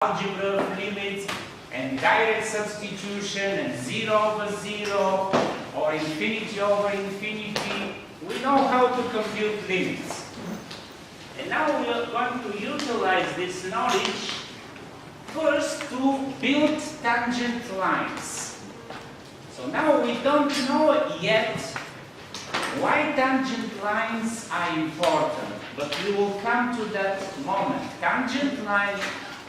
algebra of limits and direct substitution and 0 over 0 or infinity over infinity. We know how to compute limits. And now we are going to utilize this knowledge first to build tangent lines. So now we don't know yet why tangent lines are important, but we will come to that moment. Tangent lines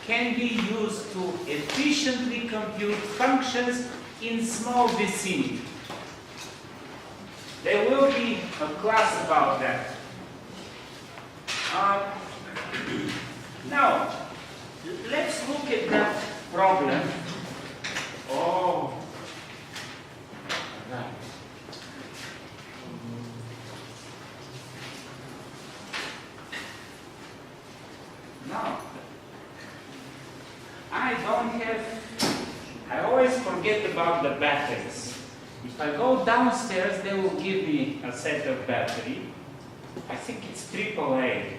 can be used to efficiently compute functions in small vicinity. There will be a class about that. Now, let's look at that problem. Oh, right. Now, I always forget about the batteries. If I go downstairs, they will give me a set of battery. I think it's AAA.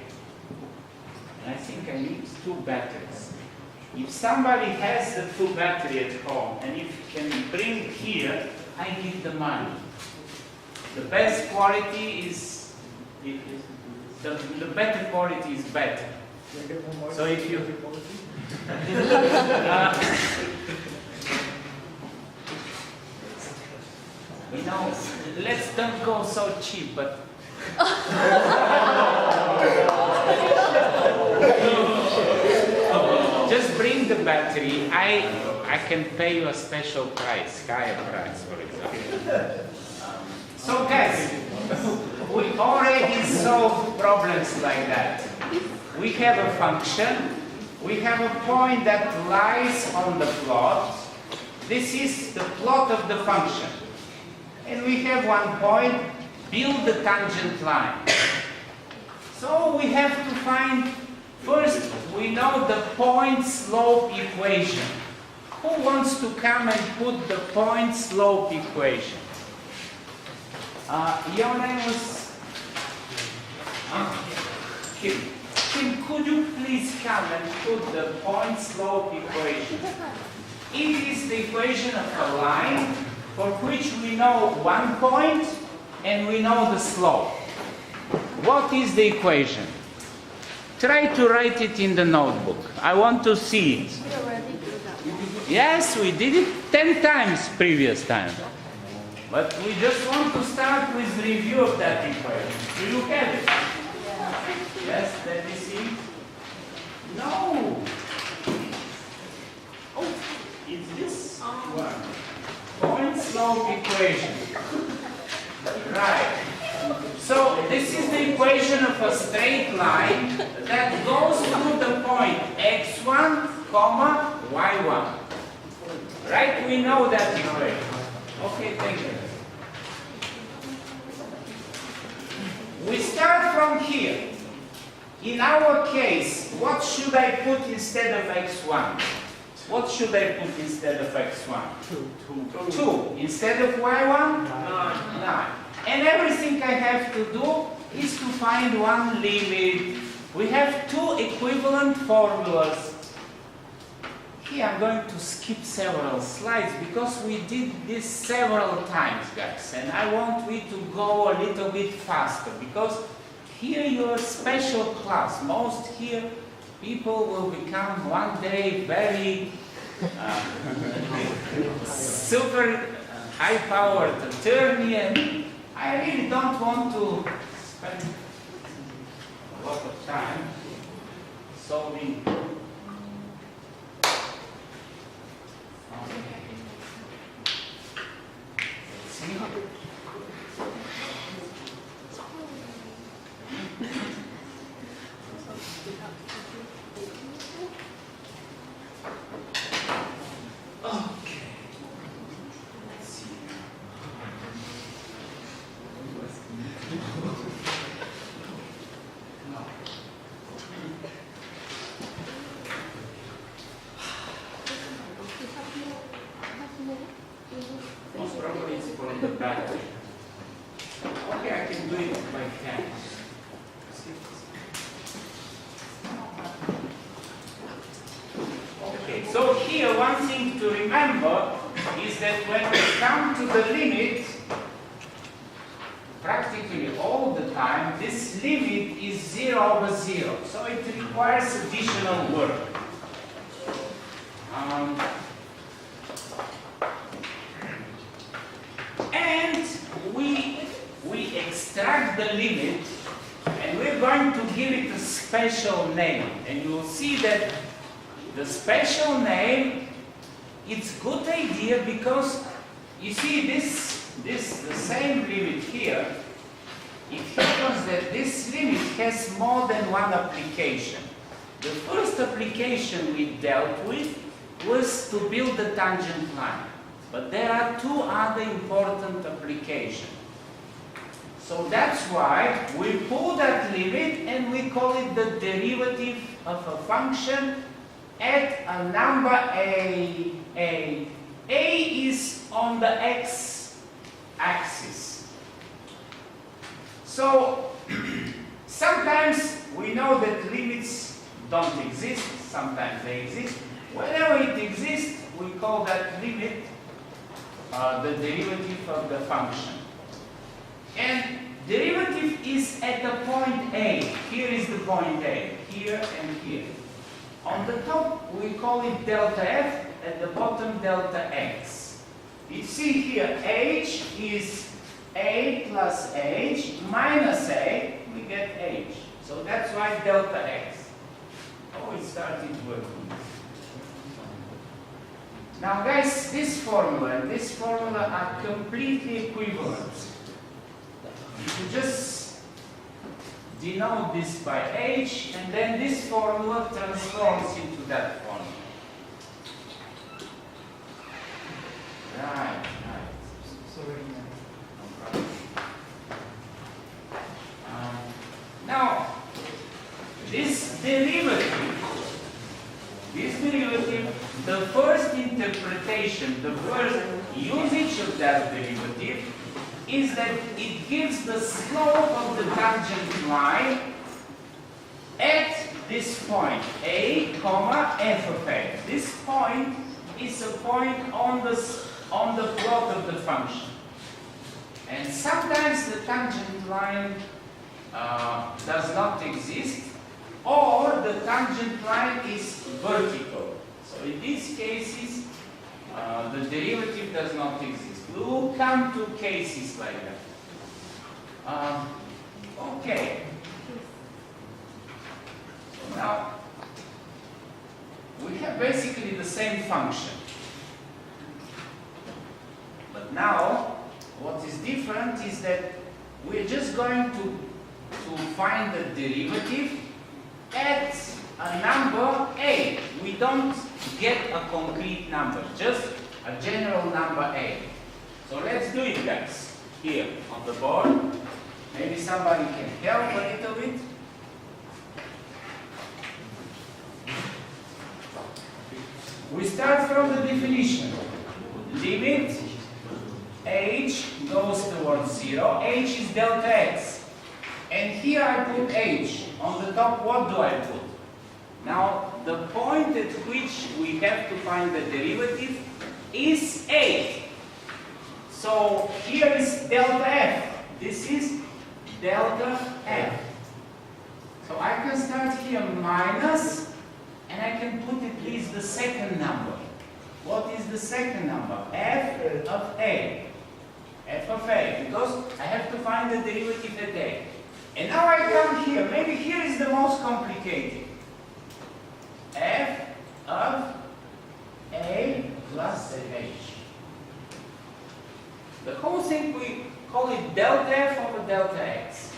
And I think I need 2 batteries. If somebody has the 2 battery at home, and if you can bring here, I give the money. The best quality is, the better quality is better. So if you... you know, let's don't go so cheap, but just bring the battery. I can pay you a special price, higher price, for example. So guys, we already solved problems like that. We have a function. We have a point that lies on the plot. This is the plot of the function. And we have one point, build the tangent line. So we have to find, first we know the point-slope equation. Who wants to come and put the point-slope equation? Your name was Kim. Kim, could you please come and put the point-slope equation? It is the equation of a line for which we know one point and we know the slope. What is the equation? Try to write it in the notebook. I want to see it. Yes, we did it 10 times previous time. But we just want to start with review of that equation. Do you have it? Yes, let me see. No. Oh, it's this one. Point-slope equation. Right. So this is the equation of a straight line that goes through the point x1, y1. Right? We know that equation. Okay, thank you. We start from here. In our case, what should I put instead of x1? What should I put instead of x1? 2. Instead of y1? 9. And everything I have to do is to find one limit. We have 2 equivalent formulas. Here I'm going to skip several slides because we did this several times, guys. And I want we to go a little bit faster because here you're a special class. Most here people will become one day very super high-powered attorney, and I really don't want to spend a lot of time solving. Most probably it's from the battery. Okay, I can do it by hand. So here, one thing to remember is that when we come to the limit, practically all the time, this limit is 0 over 0. So it requires additional work. And we extract the limit, and we're going to give it a special name. And you will see that the special name, it's a good idea because you see the same limit here. It happens that this limit has more than one application. The first application we dealt with was to build the tangent line. But there are two other important applications. So that's why we pull that limit and we call it the derivative of a function at a number a. A is on the x-axis. So sometimes we know that limits don't exist, sometimes they exist. Whenever it exists, we call that limit the derivative of the function. And derivative is at the point A. Here is the point A, here and here. On the top, we call it delta f, at the bottom, delta x. You see here, h is a plus h minus a, we get h. So that's why delta x. Oh, it started working. Now guys, this formula and this formula are completely equivalent. You just denote this by h, and then this formula transforms into that formula. Right. Sorry. No problem. Now, this derivative, the first interpretation, the first usage of that derivative is that it gives the slope of the tangent line at this point, a, comma, f of a. This point is a point on the plot of the function. And sometimes the tangent line does not exist, or the tangent line is vertical. So in these cases, the derivative does not exist. We will come to cases like that. Okay. So now, we have basically the same function. But now, what is different is that we're just going to find the derivative at a number a. We don't get a concrete number, just a general number a. So let's do it, guys, here on the board. Maybe somebody can help a little bit. We start from the definition. Limit h goes towards 0. H is delta x. And here I put h. On the top, what do I put? Now, the point at which we have to find the derivative is a. So here is delta f. This is delta f. So I can start here minus, and I can put at least the second number. What is the second number? F of a. F of a, because I have to find the derivative at a. And now I come here. Maybe here is the most complicated. F of a plus h. The whole thing, we call it delta f over delta x.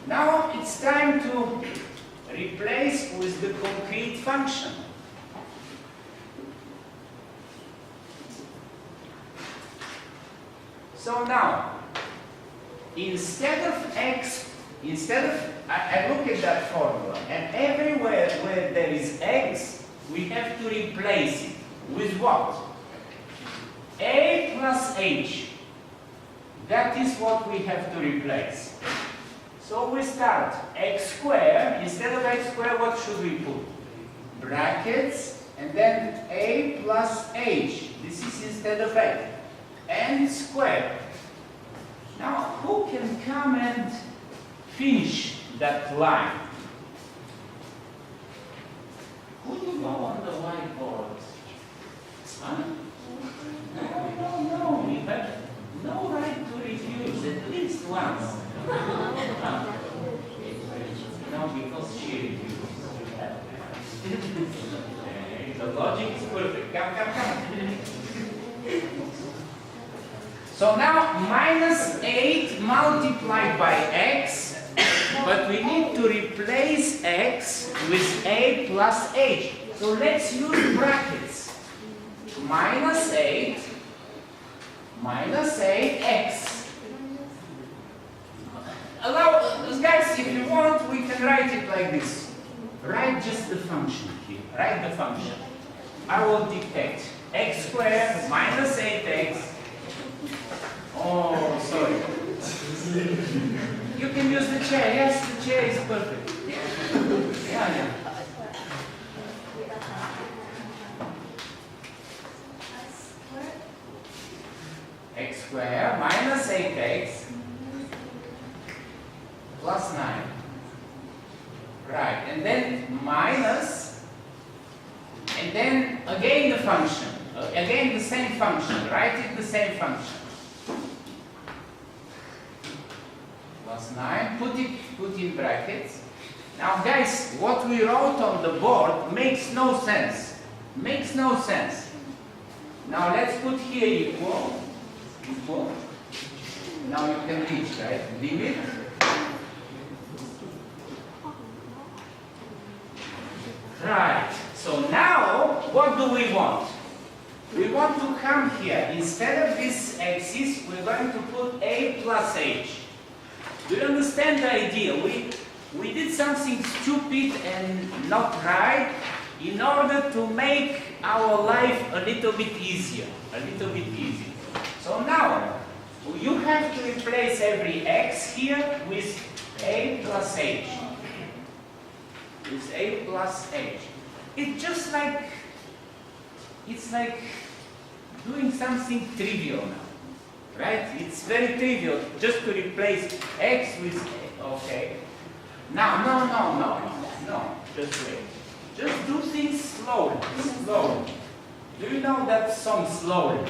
Now it's time to replace with the concrete function. So now, instead of x, I look at that formula, and everywhere where there is x, we have to replace it with what? A plus h. That is what we have to replace. So we start x squared. Instead of x squared, what should we put? Brackets and then a plus h. This is instead of a. N squared. Now, who can come and finish that line? Who you go on the whiteboard? Huh? No. You have no right to refuse at least once. No, because she refused. The logic is perfect. Come. So now minus 8 multiplied by x, but we need to replace x with a plus h. So let's use brackets. Minus 8 x. Guys, if you want, we can write it like this. Write just the function here. Write the function. I will dictate x squared minus 8x. Oh, sorry. You can use the chair. Yes, the chair is perfect. Yeah. X squared minus 8x plus 9. Right, and then minus, and then again the function. Again the same function. Write it the same function. Plus 9, put in brackets. Now guys, what we wrote on the board makes no sense. Makes no sense. Now let's put here equal. Now you can reach, right? Limit. Right. So now, what do we want? We want to come here. Instead of this axis, we're going to put a plus h. Do you understand the idea? We did something stupid and not right in order to make our life a little bit easier. So now, you have to replace every x here with a plus h. With a plus h. It's just like, it's like doing something trivial now. Right? It's very trivial just to replace x with a. Okay. Now, no. Just wait. Just do things slowly. Do you know that song Slowly?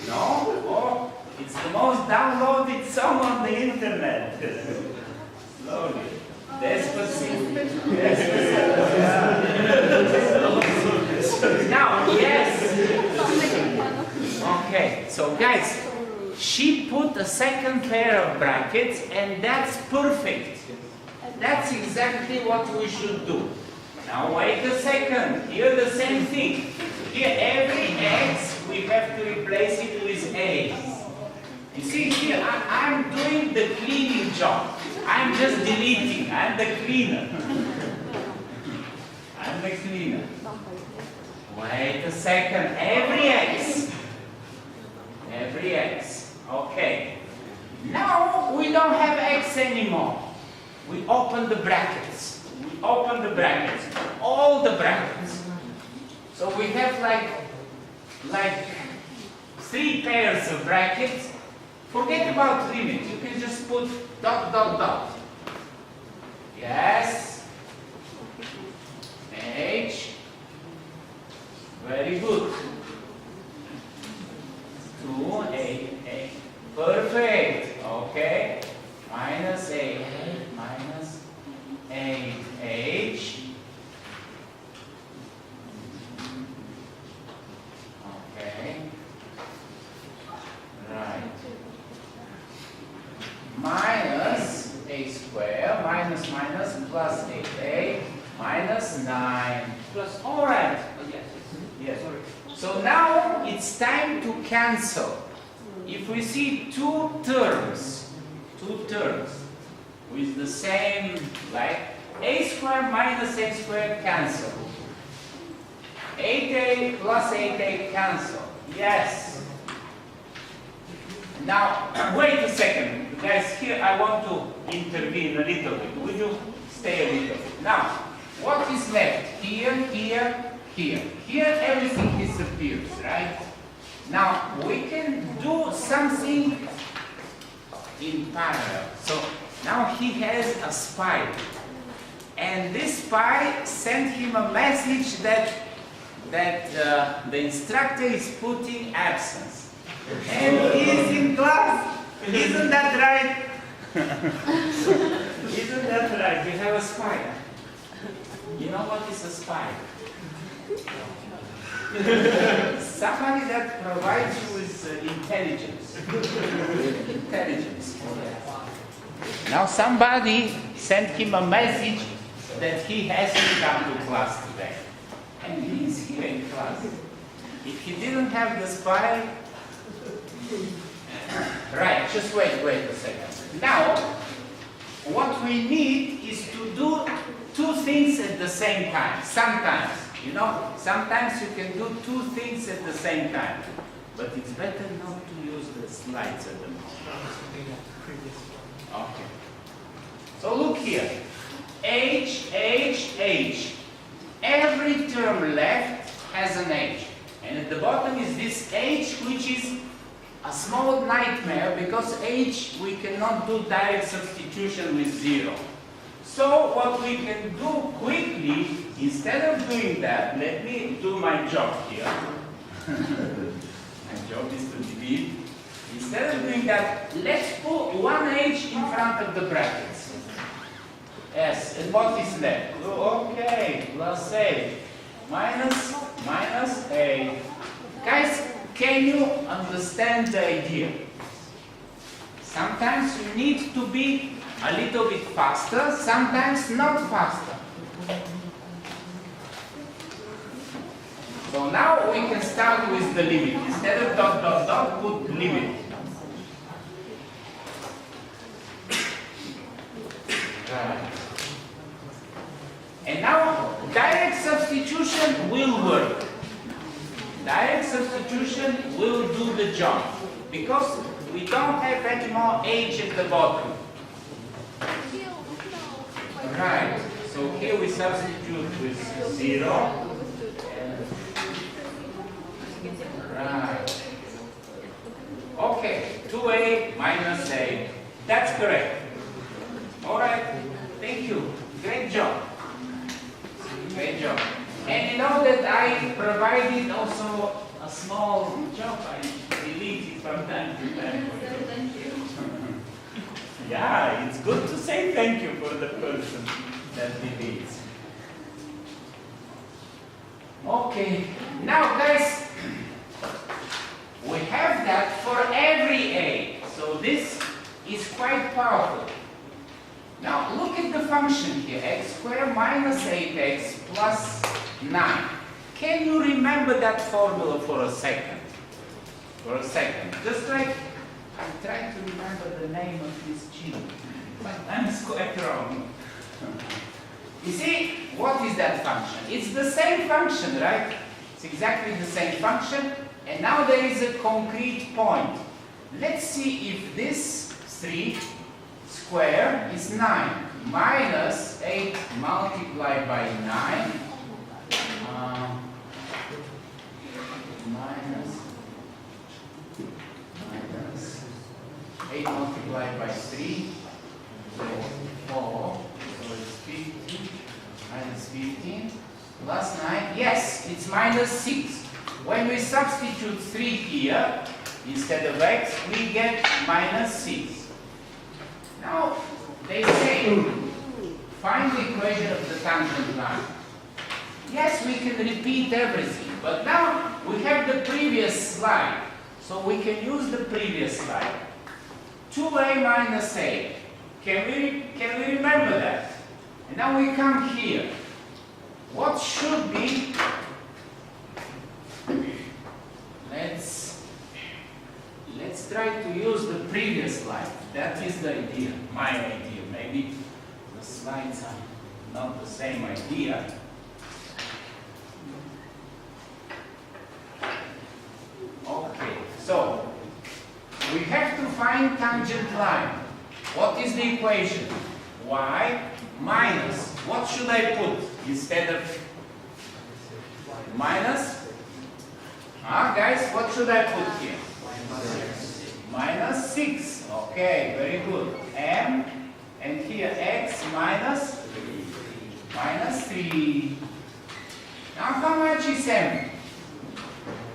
No? Oh, it's the most downloaded song on the internet. Slowly. Despacito. Now, yes. Okay, so guys, she put a second pair of brackets and that's perfect. That's exactly what we should do. Now wait a second, here the same thing. Here every x we have to replace it with a. You see here, I'm doing the cleaning job. I'm just deleting, I'm the cleaner. Wait a second, every x. Okay. Now we don't have x anymore. We open the brackets. All the brackets. So we have like 3 pairs of brackets. Forget about limit. You can just put ... Yes. H. Very good. 2a. Perfect. Okay. Minus a minus 8h. Okay. Right. Minus a square minus plus 8a minus 9 plus. All right. Yes. So now it's time to cancel. If we see two terms with the same, like a squared minus x squared cancel. 8a plus 8a cancel. Yes. Now, wait a second. Guys, here I want to intervene a little bit. Will you stay a little bit? Now, what is left? Here, here. Here everything disappears, right? Now we can do something in parallel. So now he has a spy. And this spy sent him a message that the instructor is putting absence. And he is in class. Isn't that right? Isn't that right? You have a spy. You know what is a spy? Somebody that provides you with intelligence. Intelligence. Now somebody sent him a message that he has to come to class today. And he is here in class. If he didn't have the spy... Right, just wait a second. Now, what we need is to do two things at the same time. Sometimes, you know, sometimes you can do two things at the same time. But it's better not to use the slides at the moment. Okay. So look here. H, H, H. Every term left has an H. And at the bottom is this H, which is a small nightmare because H, we cannot do direct substitution with 0. So what we can do quickly, instead of doing that, let me do my job here. My job is to delete. Instead of doing that, let's put one H in front of the brackets. Yes, and what is left? Okay, plus A. Minus A. Guys, can you understand the idea? Sometimes you need to be a little bit faster, sometimes not faster. So now we can start with the limit. Instead of dot, dot, dot, put limit. And now, direct substitution will work. Direct substitution will do the job. Because we don't have any more H at the bottom. Right. So here we substitute with 0. Right. Okay. 2A minus A. That's correct. All right. Thank you. Great job. Great job. And you know that I provided also a small job. I delete it from time to time. Thank you. Yeah, it's good to say thank you for the person that deletes. Okay. Now guys, we have that for every A. So this is quite powerful. Now look at the function here, x squared minus 8x plus 9. Can you remember that formula for a second? For a second. Just like I'm trying to remember the name of this gene, but I'm quite wrong. You see, what is that function? It's the same function, right? It's exactly the same function, and now there is a concrete point. Let's see if this 3 square is 9 minus 8 multiplied by 9 minus 8 multiplied by 3, so 4, so it's 15, minus 15, plus 9, yes, it's minus 6. When we substitute 3 here, instead of x, we get minus 6. Now, they say, find the equation of the tangent line. Yes, we can repeat everything, but now we have the previous slide, so we can use the previous slide. 2a minus a. Can we remember that? And now we come here. What should be? Let's try to use the previous slide. That is the idea, my idea. Maybe the slides are not the same idea. Okay, so we have to find tangent line. What is the equation? Y minus, what should I put instead of minus, guys, what should I put here? Minus 6. Okay, very good. M, and here x minus 3. Now how much is m?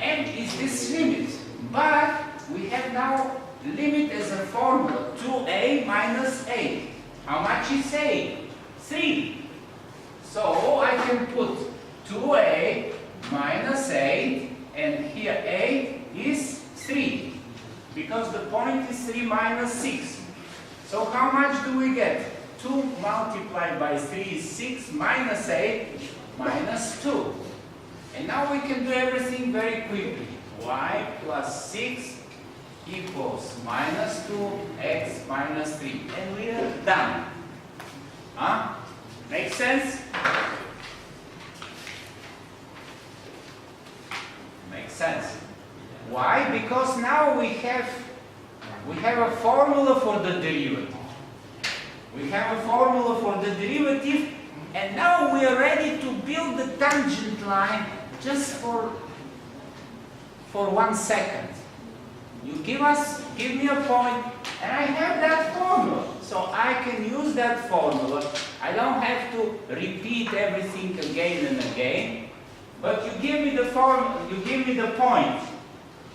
M is this limit, but we have now limit as a formula, 2a minus 8. How much is a? 3. So I can put 2a minus 8, and here a is 3, because the point is 3 minus 6. So how much do we get? 2 multiplied by 3 is 6, minus 8, minus 2. And now we can do everything very quickly. Y plus 6 equals minus 2, x minus 3. And we are done. Make sense? Makes sense. Why? Because now we have a formula for the derivative. We have a formula for the derivative, and now we are ready to build the tangent line just for 1 second. You give me a point, and I have that formula. So I can use that formula. I don't have to repeat everything again and again. But you give me the formula, you give me the point.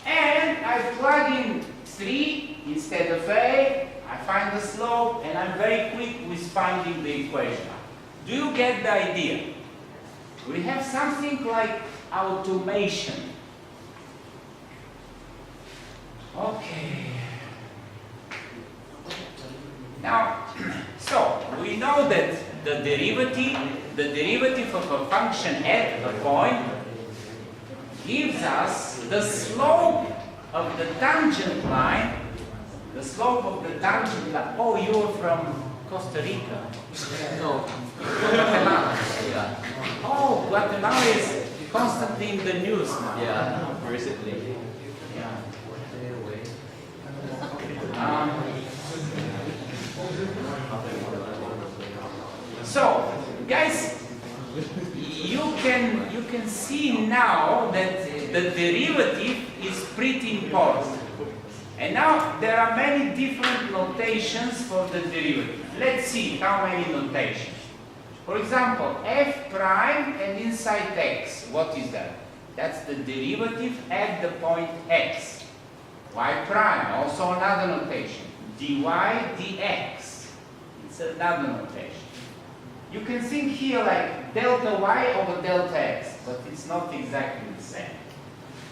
And I plug in 3 instead of a, I find the slope, and I'm very quick with finding the equation. Do you get the idea? We have something like automation. Okay. Now, so we know that the derivative of a function at a point gives us the slope of the tangent line. The slope of the tangent line. Oh, you're from Costa Rica? No. Guatemala. Yeah. Oh, Guatemala is constantly in the news now. Yeah, recently. Yeah. So, guys, you can see now that the derivative is pretty important. And now there are many different notations for the derivative. Let's see how many notations. For example, f prime and inside x. What is that? That's the derivative at the point x. Y prime, also another notation. dy dx. It's another notation. You can think here like delta y over delta x, but it's not exactly the same.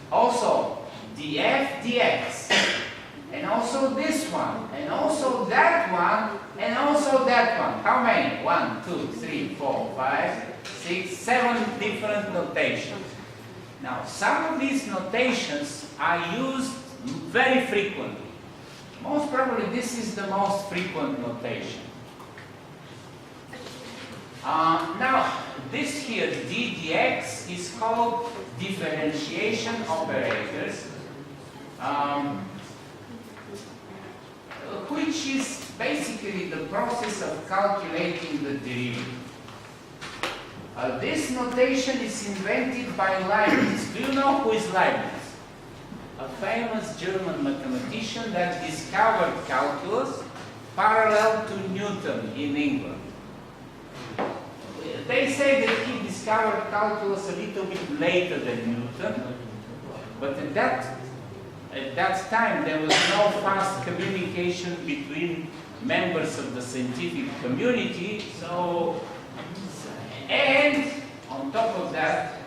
Also, df dx. And also this one, and also that one, and also that one. How many? 1, 2, 3, 4, 5, 6, 7 different notations. Now, some of these notations are used very frequently. Most probably this is the most frequent notation. Now, this here, d dx, is called differentiation operators, which is basically the process of calculating the derivative. This notation is invented by Leibniz. Do you know who is Leibniz? A famous German mathematician that discovered calculus parallel to Newton in England. They say that he discovered calculus a little bit later than Newton, but at that time there was no fast communication between members of the scientific community, and on top of that,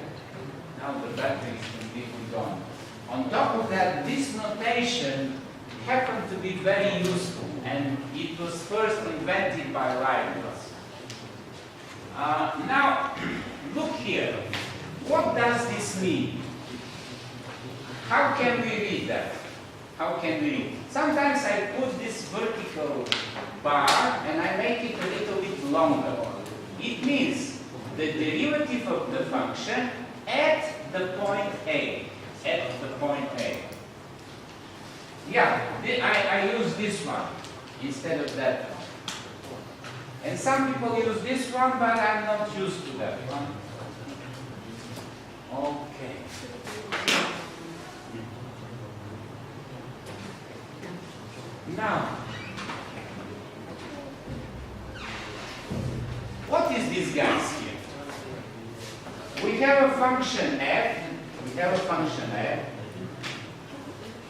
now the battery is completely gone. On top of that, this notation happened to be very useful, and it was first invented by Leibniz. Now, look here. What does this mean? How can we read that? How can we read? Sometimes I put this vertical bar and I make it a little bit longer. It means the derivative of the function at the point A. At the point A. Yeah, I use this one instead of that one. And some people use this one, but I'm not used to that one. Okay. Now, what is this guys here? We have a function f,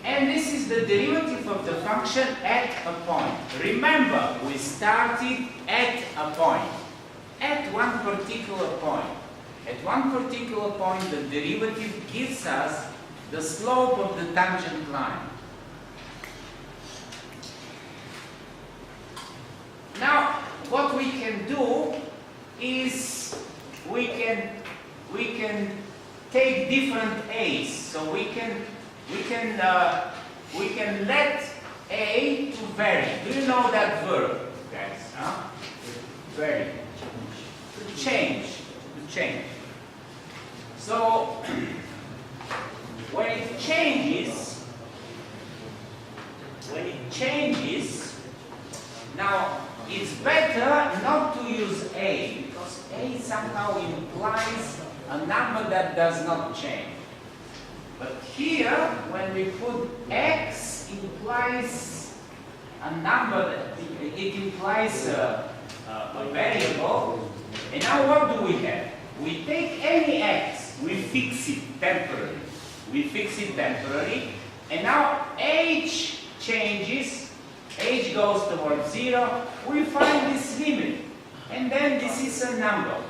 and this is the derivative of the function at a point. Remember, we started at a point, at one particular point. At one particular point, the derivative gives us the slope of the tangent line. Now, what we can do is we can take different a's. So we can let a to vary. Do you know that verb, guys? Huh? Vary. To change. So when it changes, now it's better not to use a, because a somehow implies a number that does not change. But here, when we put x, implies a number that it implies a variable. And now what do we have? We take any x, we fix it temporarily. And now h changes, h goes towards 0, we find this limit. And then this is a number.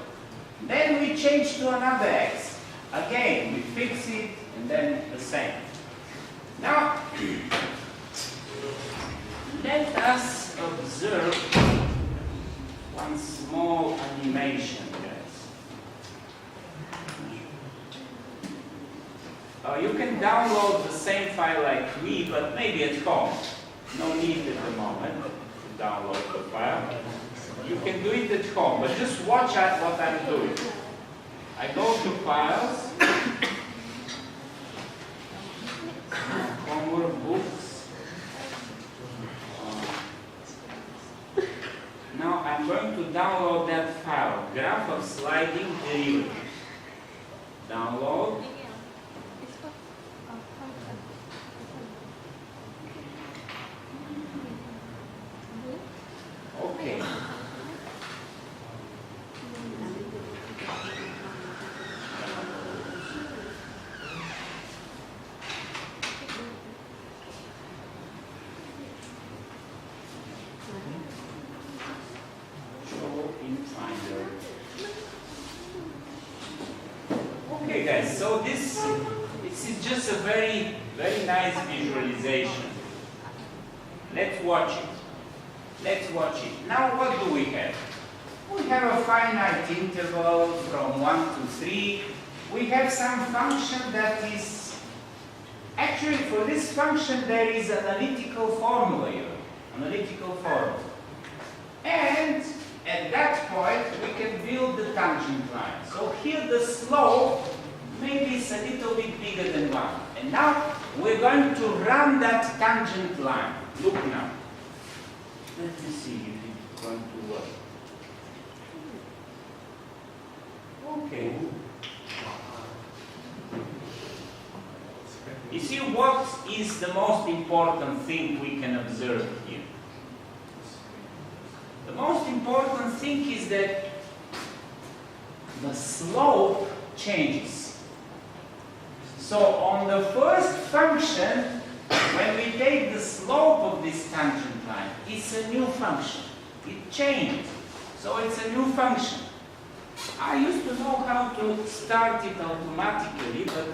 Then we change to another x. Again, we fix it, and then the same. Now, let us observe one small animation, guys. You can download the same file like me, but maybe at home. No need at the moment to download the file. You can do it at home, but just watch what I'm doing. I go to Files, Homework Books. Now I'm going to download that file, Graph of Sliding Derivative. Download. Okay. Okay guys, so this is just a very nice visualization. Let's watch it. Now what do we have? We have a finite interval from 1 to 3. We have some function that is... Actually, for this function there is an analytical formula here. And at that point we can build the tangent line. So here the slope maybe is a little bit bigger than 1. And now we're going to run that tangent line. Look now. Let me see if it's going to work. Okay. You see, what is the most important thing we can observe here? The most important thing is that the slope changes. So on the first function, when we take the slope of this tangent line, it's a new function. It changed. So it's a new function. I used to know how to start it automatically, but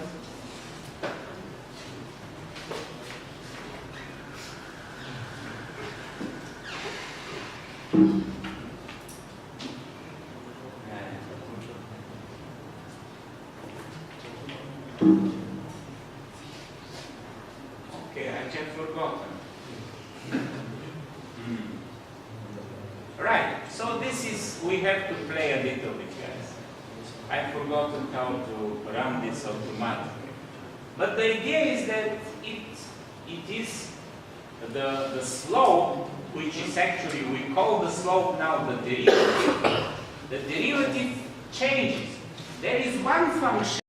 okay, I just forgotten. Right, so this is, we have to play a little bit, guys. I've forgotten how to run this automatically. But the idea is that it is the slope, which is actually, we call the slope now the derivative. The derivative changes. There is one function